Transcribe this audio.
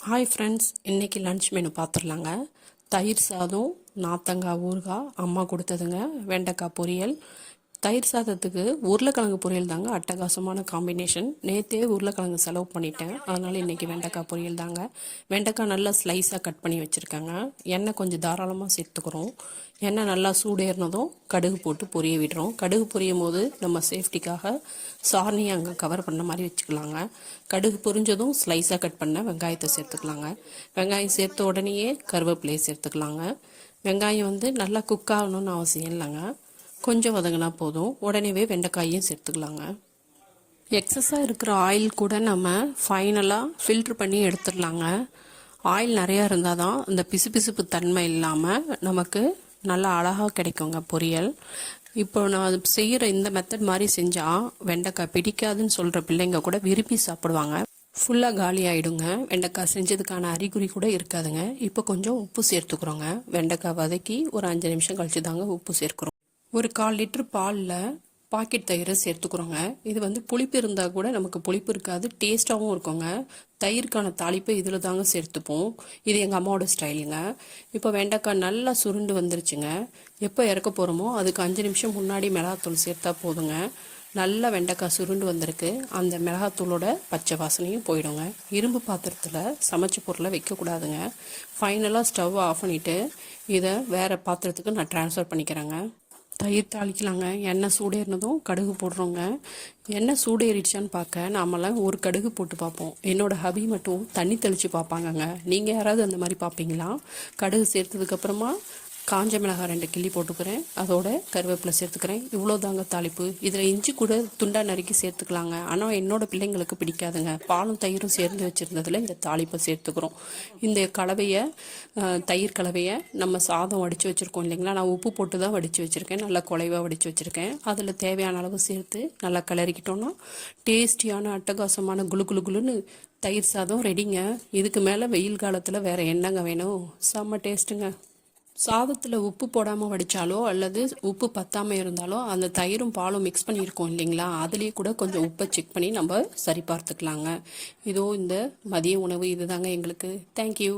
Hi friends, இன்றைக்கி lunch menu பார்த்துடலாங்க. தயிர் சாதம், நார்த்தங்காய் ஊறுகாய் அம்மா கொடுத்ததுங்க. வெண்டைக்காய் பொரியல். தயிர் சாதத்துக்கு உருளைக்கிழங்கு பொரியல் தாங்க அட்டகாசமான காம்பினேஷன். நேற்றே உருளைக்கிழங்கு செலவு பண்ணிட்டேன், அதனால் இன்றைக்கி வெண்டைக்காய் பொரியல் தாங்க. வெண்டைக்காய் நல்லா ஸ்லைஸாக கட் பண்ணி வச்சுருக்காங்க. எண்ணெய் கொஞ்சம் தாராளமாக சேர்த்துக்கிறோம். எண்ணெய் நல்லா சூடேறினதும் கடுகு போட்டு பொரிய விடுறோம். கடுகு பொரியும் போது நம்ம சேஃப்டிக்காக சார்னியை அங்கே கவர் பண்ண மாதிரி வச்சுக்கலாங்க. கடுகு பொரிஞ்சதும் ஸ்லைஸாக கட் பண்ண வெங்காயத்தை சேர்த்துக்கலாங்க. வெங்காயம் சேர்த்த உடனேயே கருவேப்பிலையை சேர்த்துக்கலாங்க. வெங்காயம் நல்லா குக் ஆகணும்னு அவசியம் இல்லைங்க. கொஞ்சம் வதங்கினா போதும். உடனேவே வெண்டைக்காயும் சேர்த்துக்கலாங்க. எக்ஸஸாக இருக்கிற ஆயில் கூட நம்ம ஃபைனலாக ஃபில்ட்ரு பண்ணி எடுத்துடலாங்க. ஆயில் நிறையா இருந்தால் தான் அந்த பிசுபிசுப்பு தன்மை இல்லாமல் நமக்கு நல்லா அழகாக கிடைக்குங்க பொரியல். இப்போ நான் செய்கிற இந்த மெத்தட் மாதிரி செஞ்சால் வெண்டைக்காய் பிடிக்காதுன்னு சொல்கிற பிள்ளைங்க கூட விரும்பி சாப்பிடுவாங்க. ஃபுல்லாக காலி ஆகிடுங்க. வெண்டைக்காய் செஞ்சதுக்கான அறிகுறி கூட இருக்காதுங்க. இப்போ கொஞ்சம் உப்பு சேர்த்துக்கிறோங்க. வெண்டைக்காய் வதக்கி ஒரு 5 நிமிஷம் கழிச்சு தாங்க உப்பு சேர்க்குறோம். ஒரு 1/4 லிட்டர் பாலில் பாக்கெட் தயிரை சேர்த்துக்கிறோங்க. இது புளிப்பு இருந்தால் கூட நமக்கு புளிப்பு இருக்காது, டேஸ்ட்டாகவும் இருக்குங்க. தயிருக்கான தாளிப்பை இதில் தாங்க சேர்த்துப்போம். இது எங்கள் அம்மாவோட ஸ்டைலுங்க. இப்போ வெண்டைக்காய் நல்லா சுருண்டு வந்துருச்சுங்க. எப்போ இறக்க போகிறோமோ அதுக்கு 5 நிமிஷம் முன்னாடி மிளகாத்தூள் சேர்த்தா போதுங்க. நல்லா வெண்டைக்காய் சுருண்டு வந்திருக்கு. அந்த மிளகாத்தூளோட பச்சை வாசனையும் போயிடுங்க. இரும்பு பாத்திரத்தில் சமைச்ச பொருளை வைக்கக்கூடாதுங்க. ஃபைனலாக ஸ்டவ் ஆஃப் பண்ணிவிட்டு இதை வேறு பாத்திரத்துக்கு நான் ட்ரான்ஸ்ஃபர் பண்ணிக்கிறேங்க. தயிர் தாளிக்கலாங்க. எண்ணெய் சூடேறினதும் கடுகு போடுறோங்க. எண்ணெய் சூடேறிடுச்சான்னு பார்க்க நாமெல்லாம் ஒரு கடுகு போட்டு பார்ப்போம். என்னோட ஹபி மட்டும் தண்ணி தெளித்து பார்ப்பாங்கங்க. நீங்கள் யாராவது அந்த மாதிரி பார்ப்பீங்களா? கடுகு சேர்த்ததுக்கப்புறமா காஞ்ச மிளகாய் 2 கிள்ளி போட்டுக்கிறேன். அதோட கருவேப்பிலை சேர்த்துக்கிறேன். இவ்வளோ தாங்க தாளிப்பு. இதில் இஞ்சி கூட துண்டா நறுக்கி சேர்த்துக்கலாங்க. ஆனால் என்னோட பிள்ளைங்களுக்கு பிடிக்காதுங்க. பாலும் தயிரும் சேர்ந்து வச்சுருந்ததில் இந்த தாளிப்பை சேர்த்துக்கிறோம். இந்த கலவையை தயிர் கலவையை நம்ம சாதம் வடித்து வச்சுருக்கோம் இல்லைங்களா, நான் உப்பு போட்டு தான் வடித்து வச்சுருக்கேன். நல்லா குலைவாக வடித்து வச்சுருக்கேன். அதில் தேவையான அளவு சேர்த்து நல்லா கிளறிக்கிட்டோன்னா டேஸ்டியான அட்டகாசமான குளு குளு குளுன்னு தயிர் சாதம் ரெடிங்க. இதுக்கு மேலே வெயில் காலத்தில் வேறு என்னங்க வேணும்? செம்ம டேஸ்ட்டுங்க. சாதத்தில் உப்பு போடாமல் வடித்தாலோ அல்லது உப்பு பத்தாமல் இருந்தாலோ அந்த தயிரும் பாலும் மிக்ஸ் பண்ணியிருக்கோம் இல்லைங்களா, அதுலேயே கூட கொஞ்சம் உப்பை செக் பண்ணி நம்ம சரி பார்த்துக்கலாங்க. இதோ இந்த மதிய உணவு இதுதாங்க எங்களுக்கு. தேங்க்யூ.